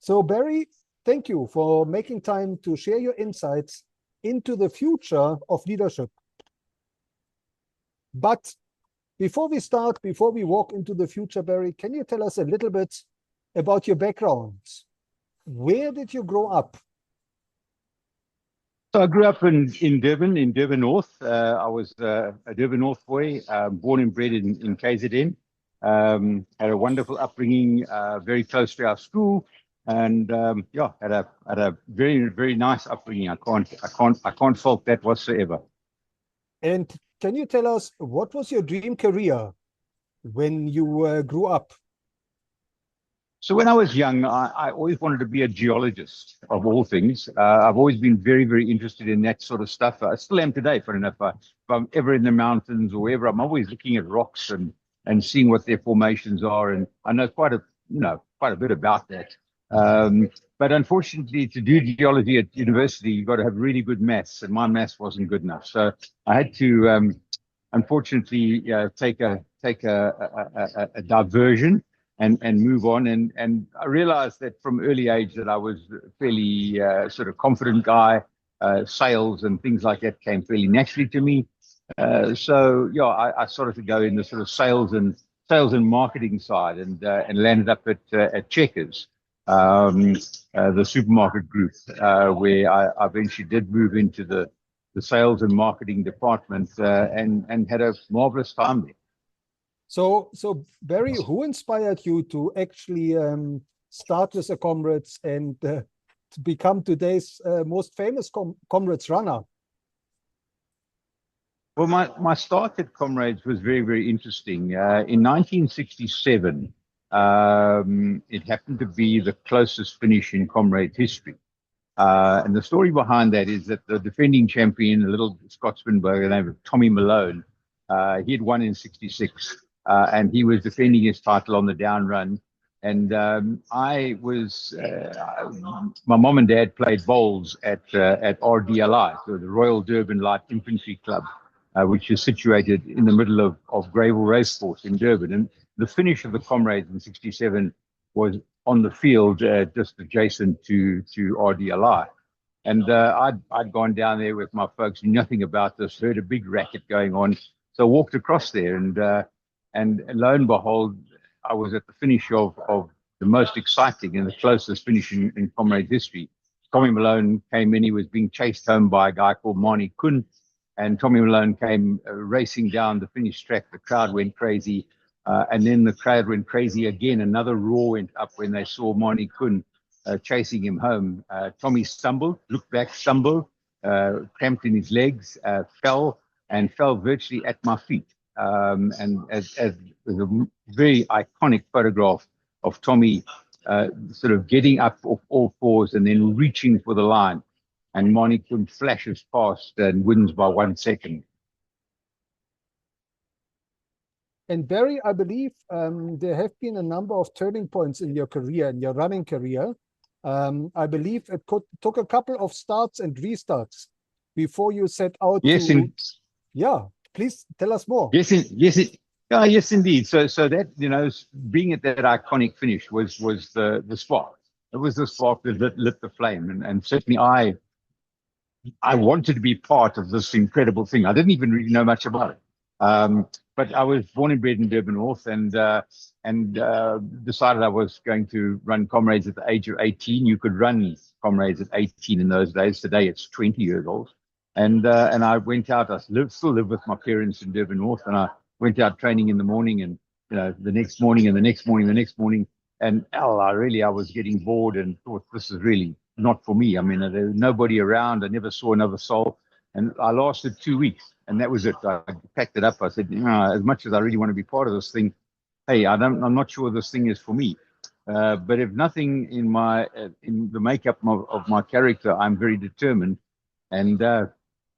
So Barry, thank you for making time to share your insights into the future of leadership. But before we walk into the future, Barry, can you tell us a little bit about your background? Where did you grow up? So I grew up in Durban North. I was a Durban North boy, born and bred in KZN. Had a wonderful upbringing, very close to our school, and yeah, had a very nice upbringing. I can't fault that whatsoever. And can you tell us what was your dream career when you grew up? So when I was young, I always wanted to be a geologist of all things. I've always been very interested in that sort of stuff. I still am today, funny enough. If I'm ever in the mountains or wherever, I'm always looking at rocks and seeing what their formations are. And I know quite a bit about that. But unfortunately, to do geology at university, you've got to have really good maths, and my maths wasn't good enough. So I had to, unfortunately, take a diversion and move on. And I realized that from early age that I was a fairly sort of confident guy. Sales and things like that came fairly naturally to me. So yeah, I started to go in the sort of sales and marketing side, and landed up at Checkers, the supermarket group, where I eventually did move into the sales and marketing department, and had a marvelous time there. So Barry, who inspired you to actually start with the Comrades and to become today's most famous Comrades runner? Well, my start at Comrades was very interesting. In 1967, it happened to be the closest finish in Comrades history. And the story behind that is that the defending champion, a little Scotsman by the name of Tommy Malone, he had won in 66. And he was defending his title on the down run. And I was, my mom and dad played bowls at RDLI, so the Royal Durban Light Infantry Club, which is situated in the middle of Greyville Racecourse in Durban. And the finish of the Comrades in 67 was on the field just adjacent to RDLI. And I'd gone down there with my folks, knew nothing about this, heard a big racket going on. So I walked across there, and lo and behold, I was at the finish of the most exciting and the closest finish in Comrades history. Tommy Malone came in. He was being chased home by a guy called Mani Kun. And Tommy Malone came racing down the finish track. The crowd went crazy. And then the crowd went crazy again. Another roar went up when they saw Mani Kun chasing him home. Tommy stumbled, looked back, stumbled, cramped in his legs, fell virtually at my feet. And as a very iconic photograph of Tommy sort of getting up off all fours and then reaching for the line. And Mani Kun flashes past and wins by 1 second. And Barry, I believe there have been a number of turning points in your career, in your running career. I believe it took a couple of starts and restarts before you set out to... Yeah, please tell us more. Yes, indeed. So that, being at that iconic finish was the spark. It was the spark that lit the flame, and certainly I wanted to be part of this incredible thing. I didn't even really know much about it, but I was born and bred in Durban North, and decided I was going to run Comrades at the age of 18. You could run Comrades at 18 in those days. Today it's 20 years old. And I went out. I still live with my parents in Durban North, and I went out training in the morning, and the next morning, and the next morning. And I was getting bored and thought, this is really not for me. I mean, there was nobody around. I never saw another soul, and I lasted 2 weeks, and that was it. I packed it up. I said, as much as I really want to be part of this thing, hey, I'm not sure this thing is for me. But if nothing in the makeup of my character, I'm very determined, and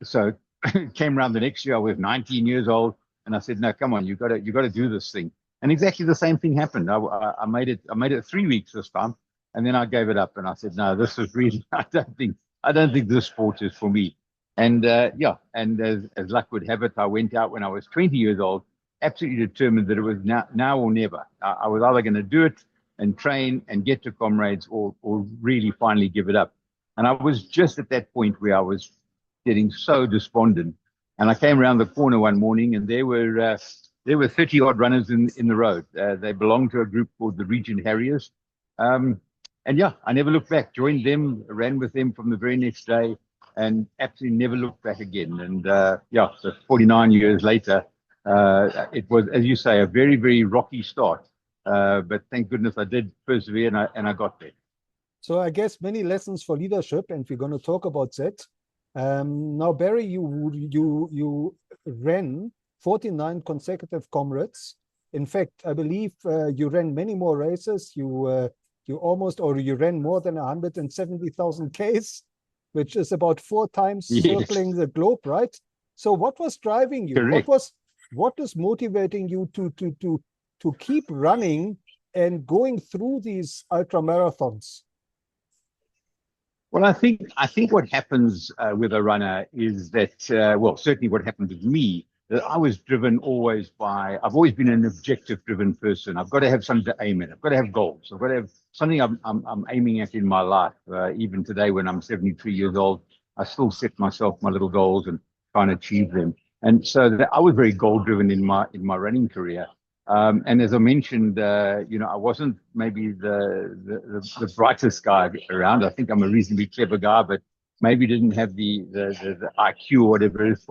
so it came around the next year. I was 19 years old, and I said, no, come on, you got to do this thing. And exactly the same thing happened. I made it 3 weeks this time, and then I gave it up, and I said, no, this is really, I don't think this sport is for me. And and as luck would have it, I went out when I was 20 years old, absolutely determined that it was now or never. I was either going to do it and train and get to Comrades, or really finally give it up. And I was just at that point where I was getting so despondent. And I came around the corner one morning, and there were 30 odd runners in the road. They belonged to a group called the Region Harriers. And yeah, I never looked back. Joined them, ran with them from the very next day, and absolutely never looked back again. And yeah, so 49 years later, it was, as you say, a very, very rocky start. But thank goodness I did persevere, and I got there. So I guess many lessons for leadership, and we're going to talk about that. Now, Barry, you ran 49 consecutive Comrades. In fact, I believe you ran many more races. You ran more than 170,000 Ks, which is about 4 times circling the globe, right? So what was driving you? Correct. What is motivating you to keep running and going through these ultra marathons? Well, I think what happens with a runner is that, well, certainly what happened with me, that I was driven always by, I've always been an objective-driven person. I've got to have something to aim at. I've got to have goals. I've got to have something I'm aiming at in my life. Even today, when I'm 73 years old, I still set myself my little goals and try and achieve them. And so I was very goal-driven in my running career. And as I mentioned, I wasn't maybe the brightest guy around. I think I'm a reasonably clever guy, but maybe didn't have the IQ or whatever it is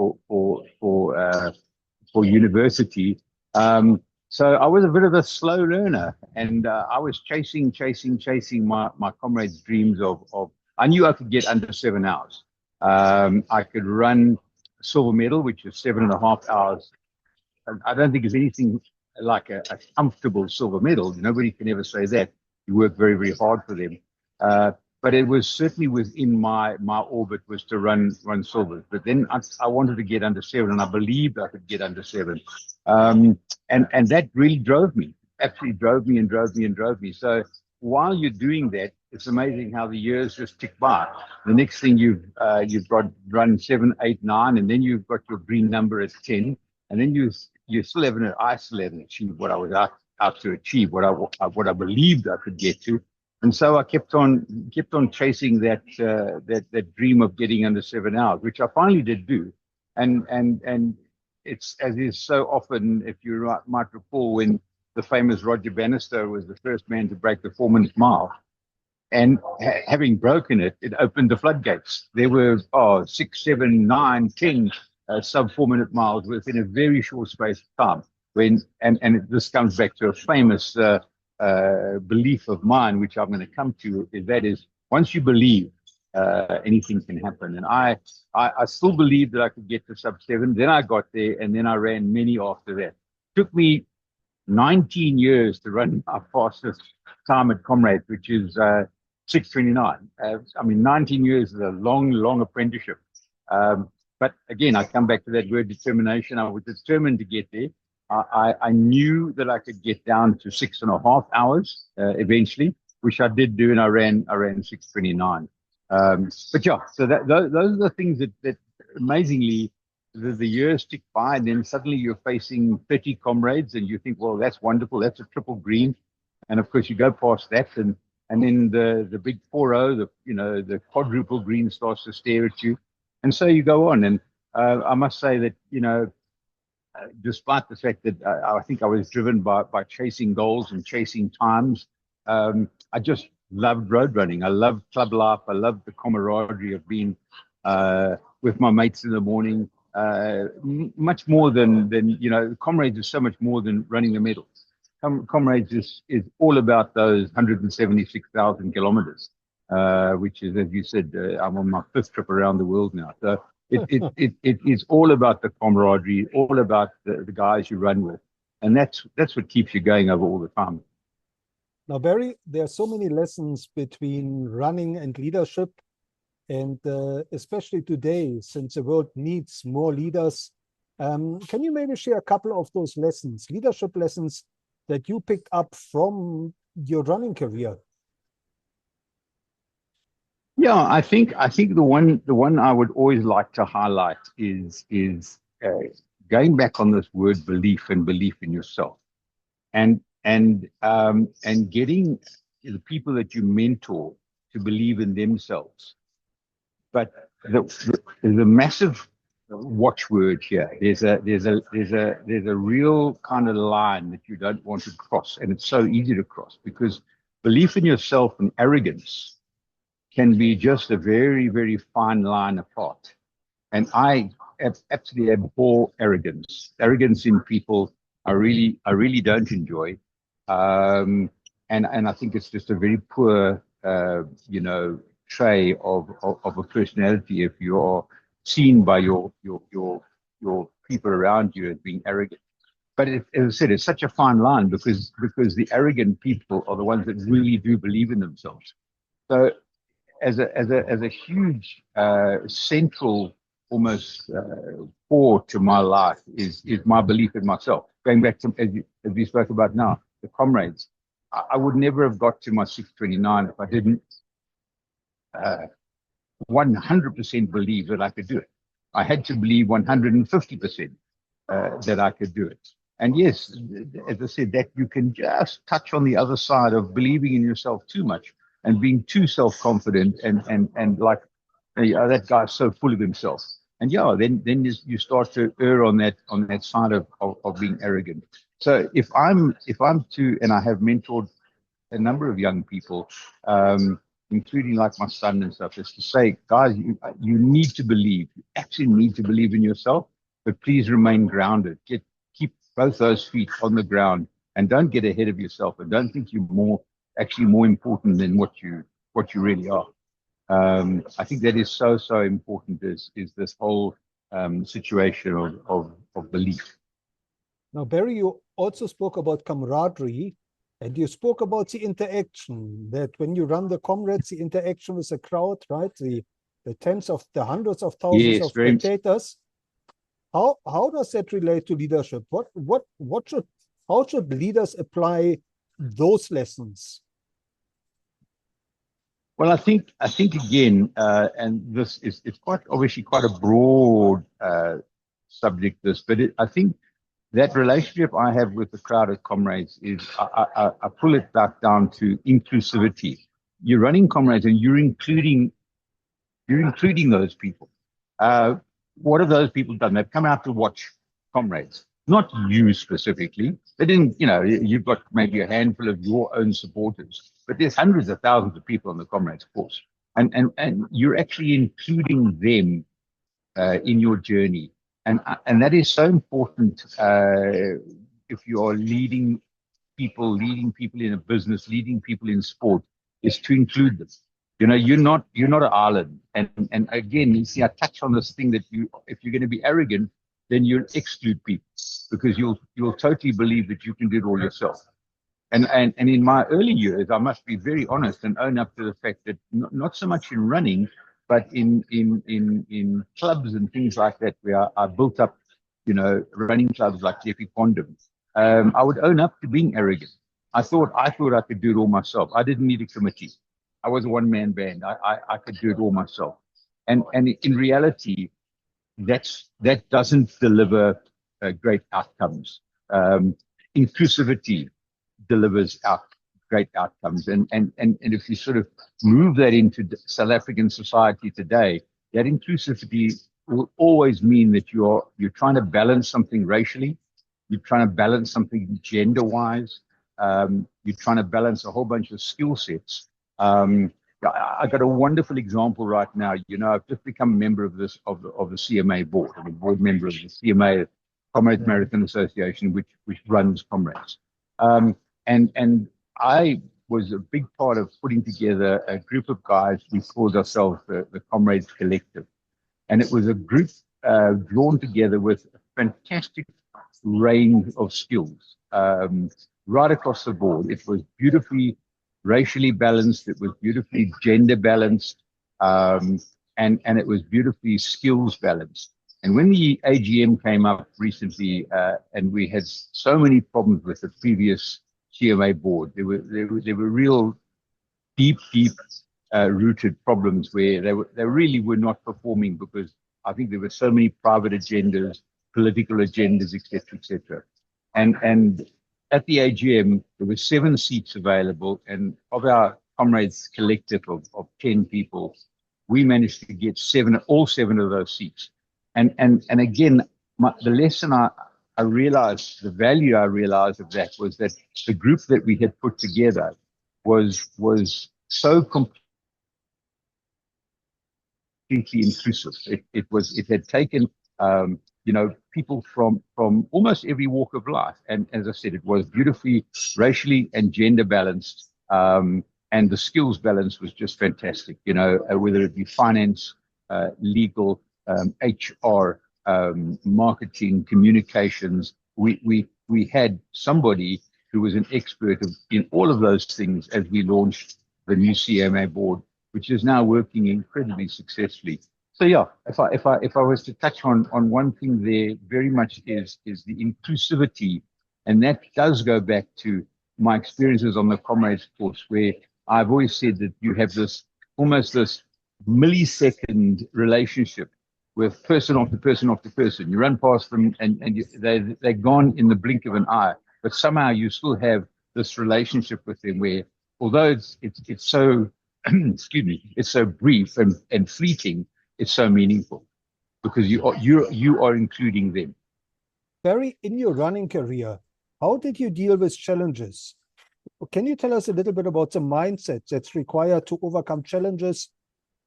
for university. So I was a bit of a slow learner, and I was chasing my comrades' dreams of. I knew I could get under 7 hours. I could run silver medal, which is 7.5 hours. I don't think there's anything like a comfortable silver medal. Nobody can ever say that. You work very, very hard for them. But it was certainly within my orbit was to run silver. But then I wanted to get under 7, and I believed I could get under 7. And that really drove me, absolutely drove me. So while you're doing that, it's amazing how the years just tick by. The next thing you've got run 7, 8, 9, and then you've got your green number at 10, and then I still haven't achieved what I was out to achieve, what I believed I could get to. And so I kept on chasing that dream of getting under 7 hours, which I finally did do. And it's, as is so often, if you might recall, when the famous Roger Bannister was the first man to break the 4-minute mile, and having broken it, it opened the floodgates. There were 6, 7, 9, 10 sub 4-minute miles within a very short space of time. This comes back to a famous belief of mine, which I'm going to come to, is once you believe, anything can happen. And I still believed that I could get to sub 7. Then I got there, and then I ran many after that. It took me 19 years to run my fastest time at Comrades, which is 6:29. 19 years is a long apprenticeship. But again, I come back to that word determination. I was determined to get there. I knew that I could get down to 6.5 hours eventually, which I did do, and I ran 6:29. But yeah, so those are the things that amazingly the years tick by, and then suddenly you're facing 30 Comrades, and you think, well, that's wonderful, that's a triple green, and of course you go past that, and then the big 4-0, the quadruple green starts to stare at you, and so you go on. And I must say that despite the fact that I think I was driven by chasing goals and chasing times, I just loved road running. I loved club life. I loved the camaraderie of being with my mates in the morning. Much more than Comrades is so much more than running the medals. Comrades is all about those 176,000 kilometers, which is, as you said, I'm on my 5th trip around the world now. So it is all about the camaraderie, all about the guys you run with, and that's what keeps you going over all the time. Now, Barry, there are so many lessons between running and leadership, and especially today, since the world needs more leaders. Can you maybe share a couple of those lessons, leadership lessons, that you picked up from your running career? Yeah, I think the one I would always like to highlight is going back on this word belief and belief in yourself. And and getting the people that you mentor to believe in themselves. But there's a massive watchword here. There's a real kind of line that you don't want to cross, and it's so easy to cross because belief in yourself and arrogance can be just a very, very fine line apart. And I absolutely abhor arrogance. Arrogance in people, I really don't enjoy. And I think it's just a very poor, trait of a personality if you are seen by your people around you as being arrogant. But as I said, it's such a fine line because the arrogant people are the ones that really do believe in themselves. So as a huge central almost core to my life is my belief in myself. Going back to as we spoke about now, the comrades. I would never have got to my 629 if I didn't 100% believe that I could do it. I had to believe 150% that I could do it. And yes, as I said, that you can just touch on the other side of believing in yourself too much and being too self-confident and like, that guy's so full of himself. And yeah, then you start to err on that side of being arrogant. So if I'm to, and I have mentored a number of young people, including like my son and stuff, is to say, guys, you need to believe. You actually need to believe in yourself, but please remain grounded. Keep both those feet on the ground, and don't get ahead of yourself, and don't think you're more important than what you really are. I think that is so important. Is this whole situation of belief. Now, Barry, you also spoke about camaraderie, and you spoke about the interaction, that when you run the Comrades, the interaction with the crowd, right? The the hundreds of thousands of spectators. How does that relate to leadership? How should leaders apply those lessons? Well, I think again, and this is it's quite obviously quite a broad subject. But I think that relationship I have with the crowd at Comrades is I pull it back down to inclusivity. You're running Comrades, and you're including those people. What have those people done? They've come out to watch Comrades, not you specifically. They didn't, you've got maybe a handful of your own supporters, but there's hundreds of thousands of people on the Comrades course. And you're actually including them in your journey. And that is so important if you are leading people in a business, leading people in sport, is to include them. You're not an island. And again, you see, I touch on this thing that if you're going to be arrogant, then you'll exclude people because you'll totally believe that you can do it all yourself. And in my early years, I must be very honest and own up to the fact that not so much in running, but in clubs and things like that, where I built up, running clubs like Jeffy Quandam. I would own up to being arrogant. I thought I could do it all myself. I didn't need a committee. I was a one-man band. I could do it all myself. And in reality, that doesn't deliver great outcomes. Inclusivity delivers great outcomes. And if you sort of move that into South African society today, that inclusivity will always mean that you're trying to balance something racially, you're trying to balance something gender-wise, you're trying to balance a whole bunch of skill sets. I got a wonderful example right now. I've just become a member of the CMA board. I'm a board member of the CMA, Comrades Marathon Association, which runs Comrades. And I was a big part of putting together a group of guys. We called ourselves the Comrades Collective. And it was a group drawn together with a fantastic range of skills right across the board. It was beautifully racially balanced. It was beautifully gender balanced. And it was beautifully skills balanced. And when the AGM came up recently, and we had so many problems with the previous CMA board, there were real deep rooted problems where they really were not performing because I think there were so many private agendas, political agendas, etc., etc. And at the AGM, there were 7 seats available, and of our Comrades collective of 10 people, we managed to get all 7 of those seats. And again, the lesson I realized, the value I realized of that was that the group that we had put together was so completely inclusive. It had taken people from almost every walk of life, and as I said, it was beautifully racially and gender balanced, and the skills balance was just fantastic. Whether it be finance, legal, HR, marketing, communications, we had somebody who was an expert in all of those things as we launched the new CMA board, which is now working incredibly successfully. So yeah, if I was to touch on one thing there, very much is the inclusivity, and that does go back to my experiences on the Comrades course, where I've always said that you have this almost this millisecond relationship with person after person after person. You run past them and they're gone in the blink of an eye, but somehow you still have this relationship with them where, although it's so excuse me, it's so brief and fleeting, it's so meaningful because you are including them. Barry, in your running career, how did you deal with challenges? Can you tell us a little bit about the mindset that's required to overcome challenges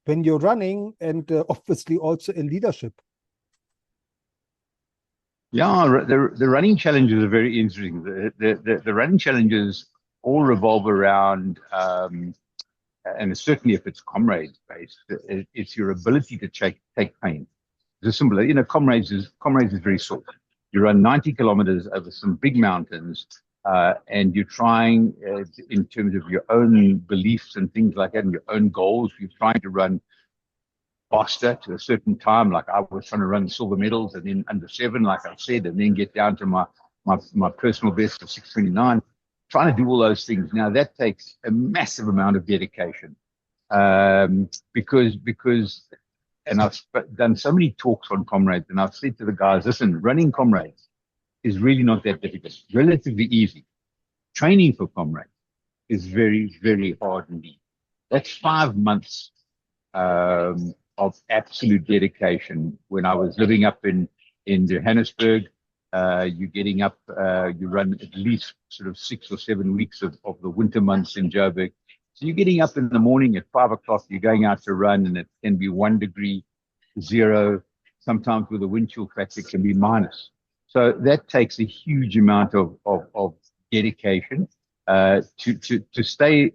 when you're running, and obviously also in leadership? Yeah, the running challenges are very interesting. The running challenges all revolve around, and certainly if it's Comrades based, it's your ability to take pain. It's simple. Comrades is very short. You run 90 kilometers over some big mountains, and you're trying, in terms of your own beliefs and things like that, and your own goals, you're trying to run faster to a certain time. Like I was trying to run silver medals and then under 7, like I said, and then get down to my personal best of 6:29. Trying to do all those things. Now that takes a massive amount of dedication, because and I've done so many talks on Comrades, and I've said to the guys, listen, running Comrades is really not that difficult, relatively easy. Training for Comrades is very, very hard indeed. That's 5 months of absolute dedication. When I was living up in Johannesburg, you're getting up, you run at least sort of 6 or 7 weeks of the winter months in Joburg. So you're getting up in the morning at 5 o'clock, you're going out to run, and it can be 1 degree, 0, sometimes with a wind chill factor it can be minus. So that takes a huge amount of dedication to stay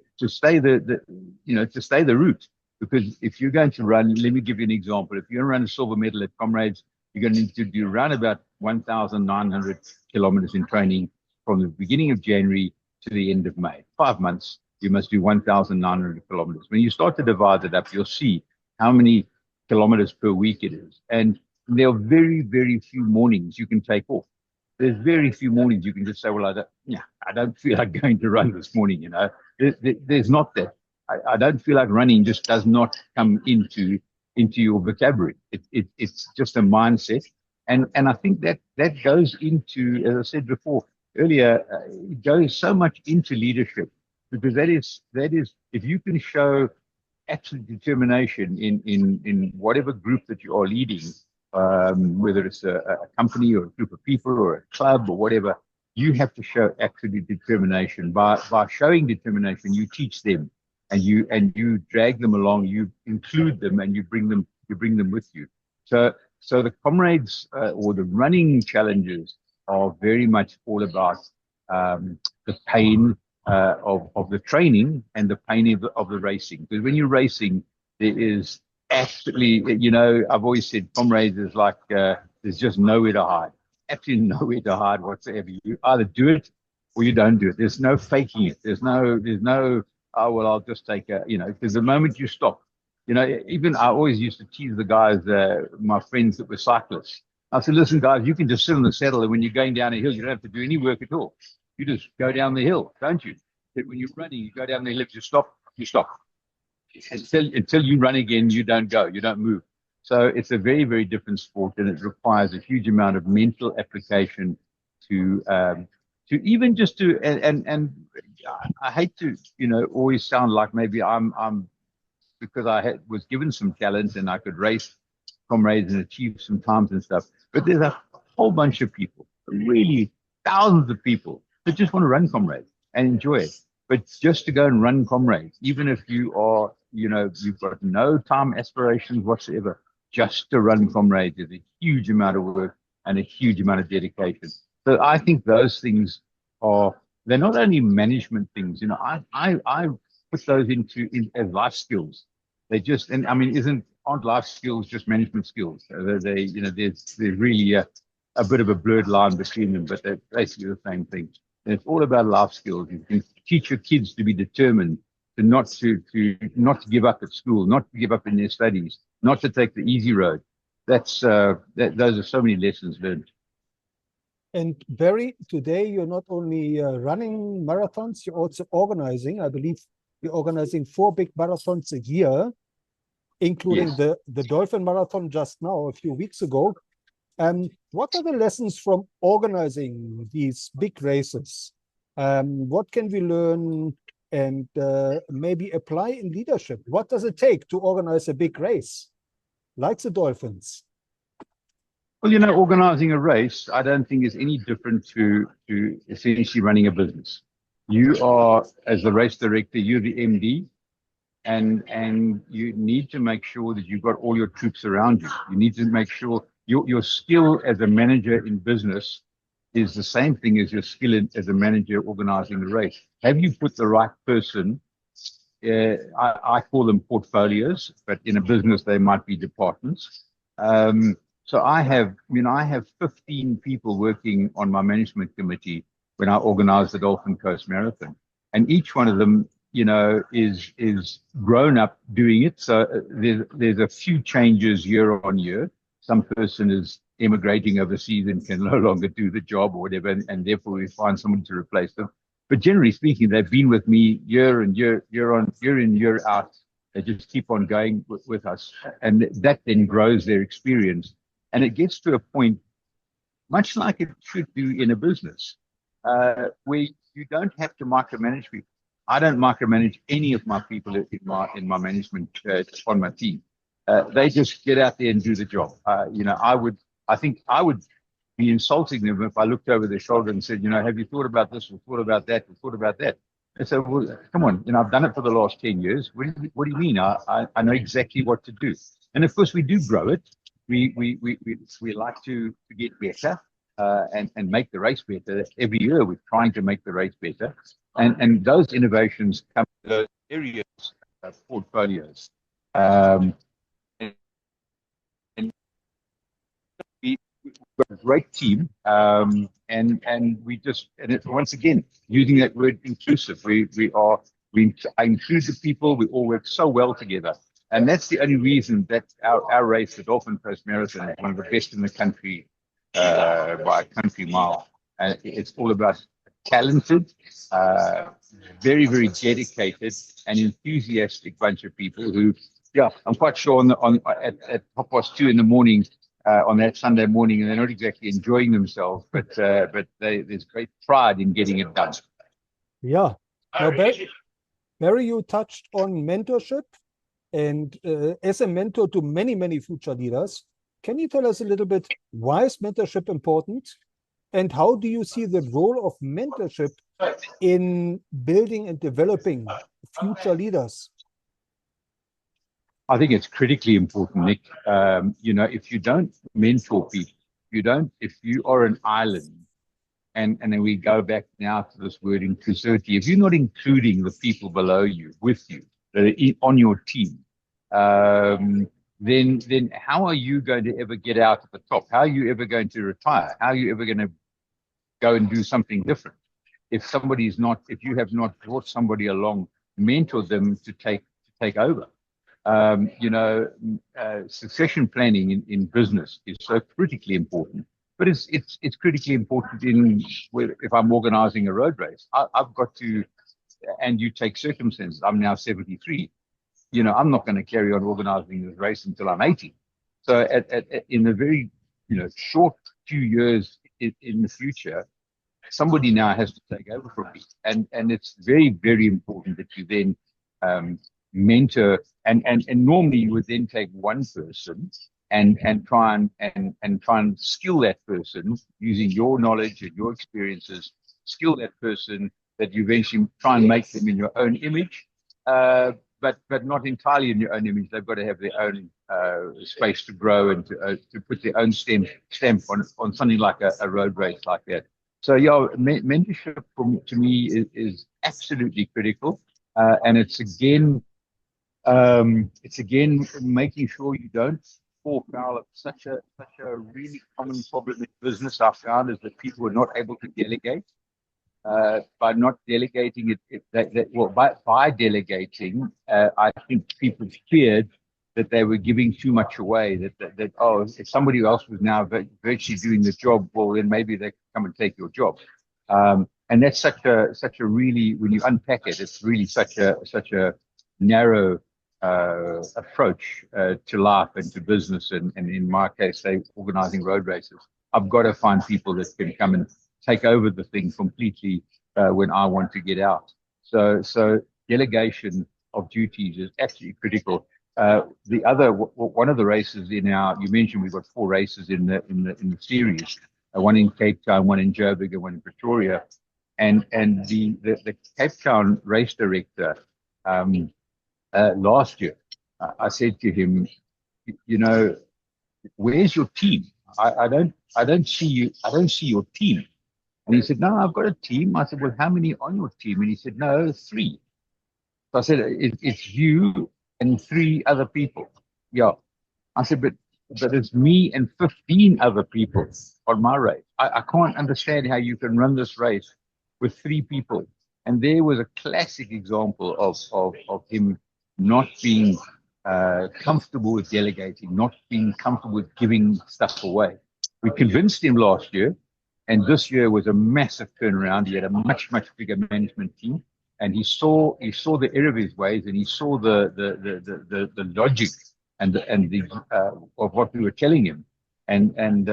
the route. Because if you're going to run, let me give you an example. If you're going to run a silver medal at Comrades, you're going to need to do around about 1,900 kilometers in training from the beginning of January to the end of May. 5 months, you must do 1,900 kilometers. When you start to divide it up, you'll see how many kilometers per week it is. And there are very, very few mornings you can take off. There's very few mornings you can just say, well, I don't feel like going to run this morning, There's not that. I don't feel like running just does not come into your vocabulary. It's just a mindset. And I think that goes into, as I said before, earlier, it goes so much into leadership, because that is, if you can show absolute determination in whatever group that you are leading, whether it's a company or a group of people or a club or whatever, you have to show absolute determination. By showing determination, you teach them, and you drag them along, you include them, and you bring them with you. So the Comrades or the running challenges are very much all about the pain of the training and the pain of the racing. Because when you're racing, there is absolutely, I've always said Comrades is like there's just nowhere to hide. Absolutely nowhere to hide whatsoever. You either do it or you don't do it. There's no faking it. There's no oh, well, I'll just take because the moment you stop, even I always used to tease the guys, my friends that were cyclists. I said, listen, guys, you can just sit on the saddle, and when you're going down a hill, you don't have to do any work at all. You just go down the hill, don't you? But when you're running, you go down the hill. If you stop, you stop. Until you run again, you don't go, you don't move. So it's a very, very different sport, and it requires a huge amount of mental application to to even just to and I hate to always sound like maybe I'm because was given some talent and I could race comrades and achieve some times and stuff. But there's a whole bunch of people, really thousands of people that just want to run comrades and enjoy it. But just to go and run comrades, even if you are, you've got no time aspirations whatsoever, just to run comrades is a huge amount of work and a huge amount of dedication. So I think those things they're not only management things, I put those as life skills. They just, and I mean, aren't life skills just management skills? There's really a bit of a blurred line between them, but they're basically the same thing. And it's all about life skills. You can teach your kids to be determined, to not to give up at school, not to give up in their studies, not to take the easy road. Those are so many lessons learned. And Barry, today you're not only running marathons, you're also organizing. I believe you're organizing 4 big marathons a year, including Yes. the Dolphin Marathon just now, a few weeks ago. What are the lessons from organizing these big races? What can we learn and maybe apply in leadership? What does it take to organize a big race like the Dolphins? Well, organizing a race, I don't think is any different to essentially running a business. You are, as the race director, you're the MD, and you need to make sure that you've got all your troops around you. You need to make sure your skill as a manager in business is the same thing as your skill as a manager organizing the race. Have you put the right person? I call them portfolios, but in a business they might be departments. So I have 15 people working on my management committee when I organize the Dolphin Coast Marathon, and each one of them, is grown up doing it. So there's a few changes year on year. Some person is emigrating overseas and can no longer do the job or whatever, and therefore we find someone to replace them. But generally speaking, they've been with me year in, year out. They just keep on going with us, and that then grows their experience. And it gets to a point, much like it should do in a business, where you don't have to micromanage people. I don't micromanage any of my people in my management on my team. They just get out there and do the job. I think I would be insulting them if I looked over their shoulder and said, have you thought about this or thought about that or thought about that? I said, well, come on, I've done it for the last 10 years. What do you mean? I know exactly what to do. And of course, we do grow it. We like to get better and make the race better. Every year, we're trying to make the race better. And those innovations come to those areas of portfolios. And we've got a great team. And it's once again, using that word inclusive, I include the people, we all work so well together. And that's the only reason that our race, the Dolphin Coast Marathon, is one of the best in the country by a country mile. And it's all about talented, very, very dedicated and enthusiastic bunch of people who, I'm quite sure at 2:30 in the morning on that Sunday morning, and they're not exactly enjoying themselves, but there's great pride in getting it done. Yeah. Now, Barry, you touched on mentorship. And as a mentor to many, many future leaders, can you tell us a little bit, why is mentorship important? And how do you see the role of mentorship in building and developing future leaders? I think it's critically important, Nick. If you don't mentor people, if you are an island, and then we go back now to this word inclusivity, if you're not including the people below you, with you, that are on your team, then how are you going to ever get out at the top? How are you ever going to retire? How are you ever going to go and do something different? If you have not brought somebody along, mentored them to take over. Succession planning in business is so critically important. But it's critically important if I'm organizing a road race. I've got to, and you take circumstances. I'm now 73. I'm not going to carry on organizing this race until I'm 80. So in the very short few years in the future, somebody now has to take over from me, and it's very, very important that you then mentor, and normally you would then take one person and try and skill that person using your knowledge and your experiences, skill that person that you eventually try and make them in your own image, but not entirely in your own image. They've got to have their own space to grow and to put their own stamp on something like a road race like that. So yeah, mentorship to me is absolutely critical, and it's again making sure you don't fall foul of such a really common problem in business. I've found is that people are not able to delegate. By not delegating by delegating, I think people feared that they were giving too much away. That oh, if somebody else was now virtually doing the job, well then maybe they could come and take your job. And that's such a really, when you unpack it, it's really such a narrow approach to life and to business. And in my case, say organizing road races, I've got to find people that can come and take over the thing completely when I want to get out. So delegation of duties is absolutely critical. One of the races in you mentioned we've got 4 races in the series, one in Cape Town, one in Joburg, and one in Pretoria, and the Cape Town race director last year, I said to him, where's your team? I don't see you. I don't see your team. And he said, no, I've got a team. I said, well, how many on your team? And he said, no, 3. So I said, it's you and 3 other people. Yeah. I said, but it's me and 15 other people on my race. I can't understand how you can run this race with 3 people. And there was a classic example of him not being comfortable with delegating, not being comfortable with giving stuff away. We convinced him last year, and this year was a massive turnaround. He had a much bigger management team, and he saw the error of his ways, and he saw the logic and the of what we were telling him. And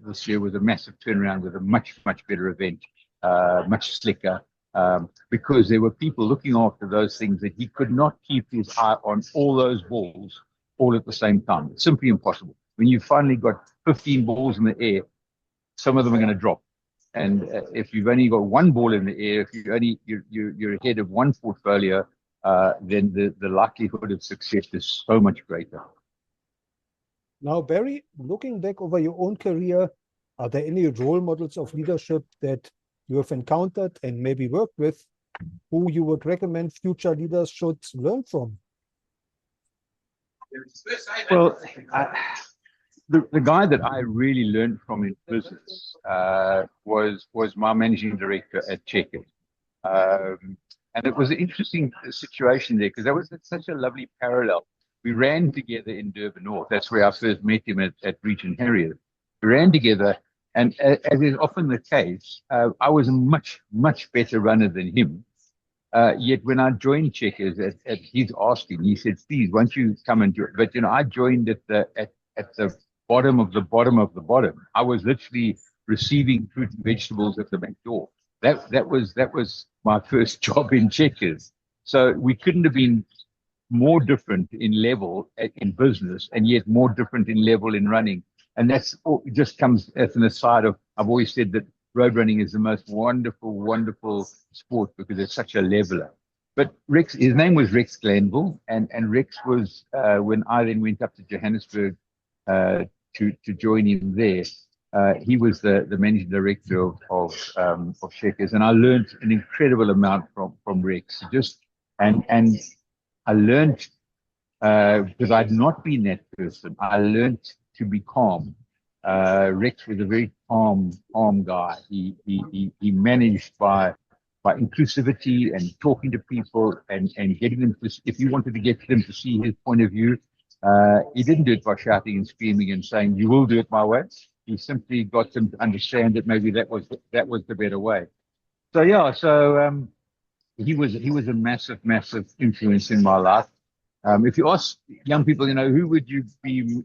this year was a massive turnaround with a much better event, much slicker. Because there were people looking after those things that he could not keep his eye on all those balls all at the same time. It's simply impossible. When you've finally got 15 balls in the air, some of them are going to drop. And if you've only got 1 ball in the air, if you're ahead of 1 portfolio, then the likelihood of success is so much greater. Now, Barry, looking back over your own career, are there any role models of leadership that you have encountered and maybe worked with who you would recommend future leaders should learn from? Well, the guy that I really learned from in business was my managing director at Checkers. And it was an interesting situation there because that was such a lovely parallel. We ran together in Durban North. That's where I first met him at Regent Harrier. We ran together, and as is often the case, I was a much better runner than him. Yet when I joined Checkers at his asking, he said, please, won't you come and do it? But, I joined at the bottom of the bottom of the bottom. I was literally receiving fruit and vegetables at the back door. That was my first job in Checkers. So we couldn't have been more different in level in business, and yet more different in level in running. And that's all, just comes as an aside of, I've always said that road running is the most wonderful sport because it's such a leveler. But Rex, his name was Rex Glanville, and Rex was, when I then went up to Johannesburg to join him there, he was the managing director of Checkers, and I learned an incredible amount from Rex. And I learned because I'd not been that person. I learned to be calm. Rex was a very calm guy. He managed by inclusivity and talking to people and getting them to, if you wanted to get them to see his point of view, he didn't do it by shouting and screaming and saying, you will do it my way. He simply got them to understand that maybe that was the better way. So yeah, he was a massive influence in my life. If you ask young people, who would you be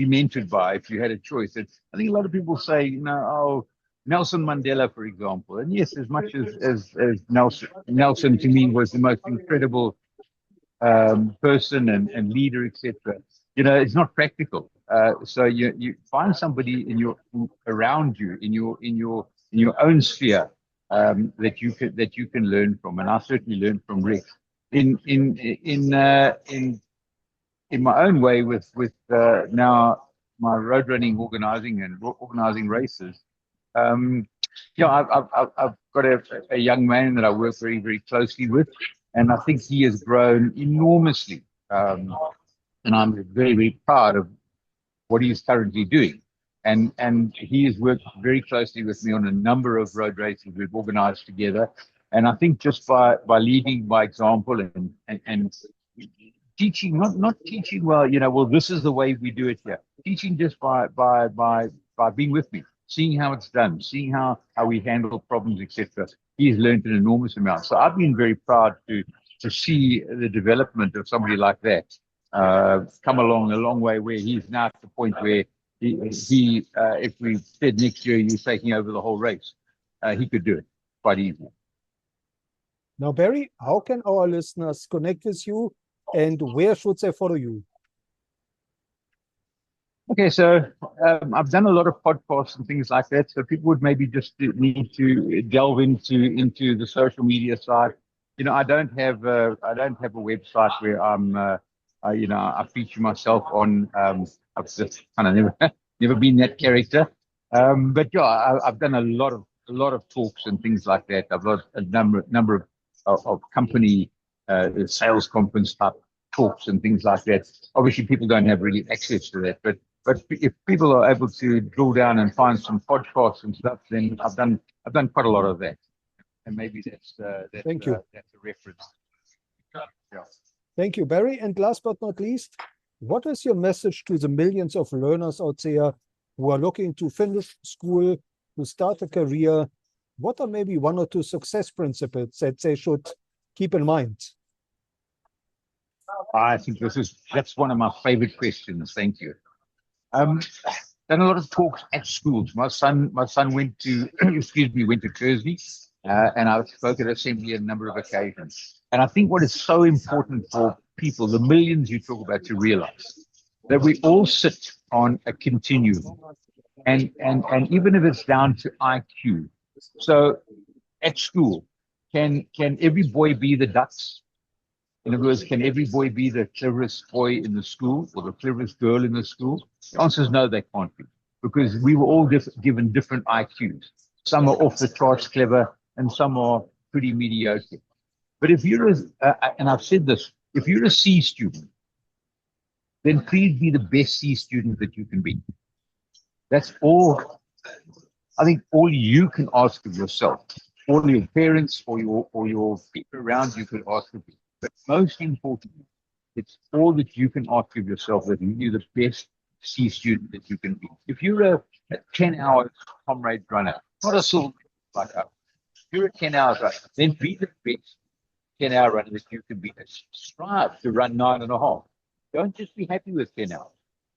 mentored by if you had a choice? And I think a lot of people say, Nelson Mandela, for example. And yes, as much as Nelson to me was the most incredible person and leader, etc. It's not practical. So you find somebody around you in your own sphere that you can learn from, and I certainly learned from Rex in my own way with now my road running organizing and organizing races. I've got a young man that I work very, very closely with, and I think he has grown enormously. And I'm very, very proud of what he's currently doing. And he has worked very closely with me on a number of road races we've organized together. And I think just by leading by example and teaching, not teaching, well, this is the way we do it here. Teaching just by being with me, seeing how it's done, seeing how we handle problems, etc. He's learned an enormous amount. So I've been very proud to see the development of somebody like that come along a long way, where he's now at the point where he if we said next year he's taking over the whole race, he could do it quite easily. Now, Barry, how can our listeners connect with you, and where should they follow you? Okay, so I've done a lot of podcasts and things like that. So people would maybe just need to delve into the social media side. I don't have a website where I feature myself on. I've just kind of never been that character. But yeah, I've done a lot of talks and things like that. I've got a number of company sales conference type talks and things like that. Obviously, people don't have really access to that, but if people are able to drill down and find some podcasts and stuff, then I've done quite a lot of that, and maybe that's Thank you. That's a reference. Yeah. Thank you, Barry. And last but not least, what is your message to the millions of learners out there who are looking to finish school, to start a career? What are maybe one or two success principles that they should keep in mind? I think that's one of my favorite questions. Thank you. Done a lot of talks at schools. My son went to went to Kersney, and I've spoken at assembly on a number of occasions. And I think what is so important for people, the millions you talk about, to realize that we all sit on a continuum, and even if it's down to IQ. So at school, can every boy be the Dutch? In other words, can every boy be the cleverest boy in the school or the cleverest girl in the school? The answer is no, they can't be, because we were all given different IQs. Some are off the charts clever, and some are pretty mediocre. But if you're, and I've said this, if you're a C student, then please be the best C student that you can be. That's all. I think all you can ask of yourself, all your parents or your people around you could ask of you. But most importantly, it's all that you can ask of yourself, that you're the best C student that you can be. If you're a 10-hour Comrades runner, not a silver like us, if you're a 10-hour runner, then be the best 10-hour runner that you can be. Strive to run 9.5. Don't just be happy with 10 hours.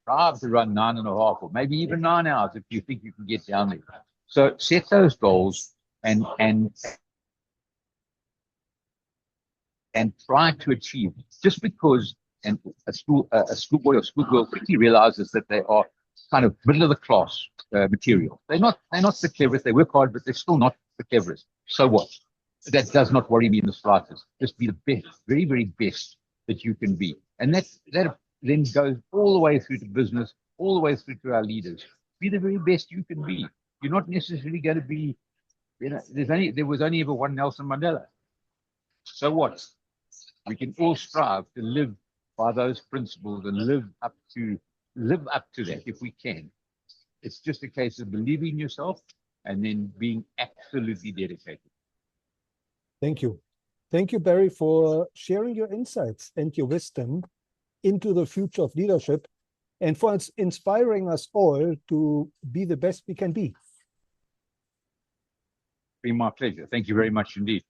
Strive to run 9.5, or maybe even 9 hours if you think you can get down there. So set those goals and try to achieve. Just because a schoolboy or schoolgirl quickly realizes that they are kind of middle of the class material. They're not the cleverest. They work hard, but they're still not the cleverest. So what? That does not worry me in the slightest. Just be the best, very, very best that you can be. And that then goes all the way through to business, all the way through to our leaders. Be the very best you can be. You're not necessarily going to be, there was only ever one Nelson Mandela. So what? We can all strive to live by those principles and live up to that if we can. It's just a case of believing in yourself and then being absolutely dedicated. Thank you. Thank you, Barry, for sharing your insights and your wisdom into the future of leadership, and for inspiring us all to be the best we can be. It's been my pleasure. Thank you very much indeed.